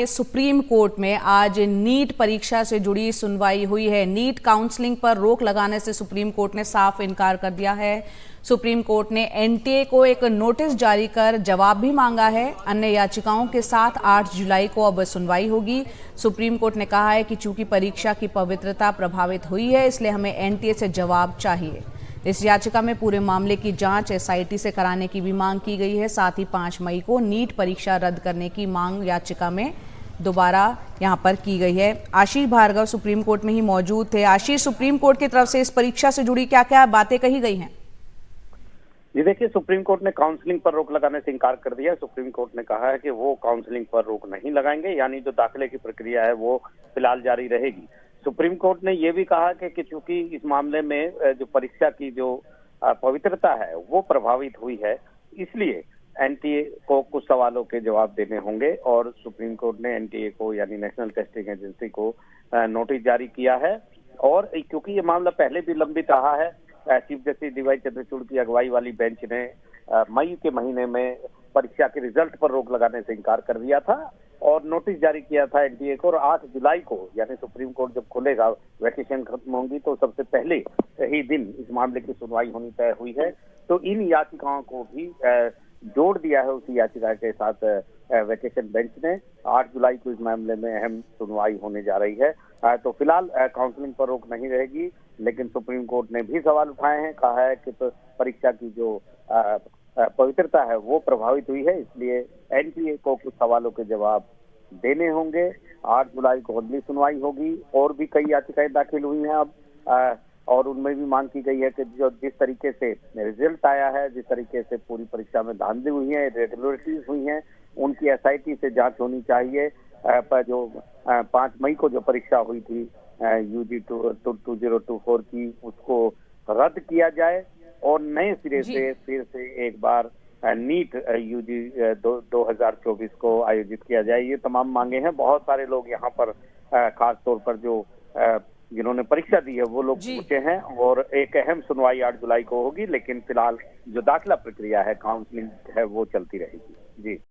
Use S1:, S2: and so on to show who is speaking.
S1: Supreme court में आज NEET परीक्षा से जुड़ी सुनवाई हुई है। नीट काउंसलिंग पर रोक लगाने से सुप्रीम कोर्ट ने साफ इनकार कर दिया है। सुप्रीम कोर्ट ने एनटीए को एक नोटिस जारी कर जवाब भी मांगा है। अन्य याचिकाओं के साथ 8 जुलाई को अब सुनवाई होगी। सुप्रीम कोर्ट ने कहा है कि चूंकि परीक्षा की पवित्रता प्रभावित हुई है, इसलिए हमें एनटीए से जवाब चाहिए। इस याचिका में पूरे मामले की जांच एसआईटी से कराने की भी मांग की गई है। साथ ही 5 मई को नीट परीक्षा रद्द करने की मांग याचिका में दोबारा यहां पर की गई है। आशीष भार्गव सुप्रीम कोर्ट में ही मौजूद थे। आशीष, सुप्रीम कोर्ट की तरफ से इस परीक्षा से जुड़ी क्या क्या बातें कही गई हैं?
S2: जी देखिए, सुप्रीम कोर्ट ने काउंसलिंग पर रोक लगाने से इनकार कर दिया। सुप्रीम कोर्ट ने कहा है कि वो काउंसलिंग पर रोक नहीं लगाएंगे, यानी जो दाखिले की प्रक्रिया है वो फिलहाल जारी रहेगी। सुप्रीम कोर्ट ने ये भी कहा कि चूंकि इस मामले में जो परीक्षा की जो पवित्रता है वो प्रभावित हुई है, इसलिए एनटीए को कुछ सवालों के जवाब देने होंगे और सुप्रीम कोर्ट ने एनटीए को यानी नेशनल टेस्टिंग एजेंसी को नोटिस जारी किया है। और क्योंकि ये मामला पहले भी लंबित रहा है, चीफ जस्टिस डीवाई चंद्रचूड़ की अगुवाई वाली बेंच ने मई के महीने में परीक्षा के रिजल्ट पर रोक लगाने से इनकार कर दिया था और नोटिस जारी किया था एनटीए को। और 8 जुलाई को यानी सुप्रीम कोर्ट जब खुलेगा, वैकेशन खत्म होंगी, तो सबसे पहले ही दिन इस मामले की सुनवाई होनी तय हुई है। तो इन याचिकाओं को भी जोड़ दिया है उसी याचिका के साथ वैकेशन बेंच ने। 8 जुलाई को इस मामले में अहम सुनवाई होने जा रही है। तो फिलहाल काउंसलिंग पर रोक नहीं रहेगी, लेकिन सुप्रीम कोर्ट ने भी सवाल उठाए हैं। कहा है कि परीक्षा की जो पवित्रता है वो प्रभावित हुई है, इसलिए एनटीए को कुछ सवालों के जवाब देने होंगे। 8 जुलाई को अगली सुनवाई होगी। और भी कई याचिकाएं दाखिल हुई हैं अब, और उनमें भी मांग की गई है कि जो जिस तरीके से रिजल्ट आया है, जिस तरीके से पूरी परीक्षा में धांधली हुई है, इरेगुलरिटीज हुई हैं, उनकी एसआईटी से जांच होनी चाहिए। पर जो 5 मई को जो परीक्षा हुई थी यूजी 2024 की, उसको रद्द किया जाए और नए सिरे से फिर से एक बार नीट यूजी 2024 को आयोजित किया जाए। ये तमाम मांगे हैं। बहुत सारे लोग यहाँ पर खास तौर पर जो जिन्होंने परीक्षा दी है वो लोग पहुंचे हैं और एक अहम सुनवाई 8 जुलाई को होगी। लेकिन फिलहाल जो दाखिला प्रक्रिया है, काउंसलिंग है, वो चलती रहेगी। जी।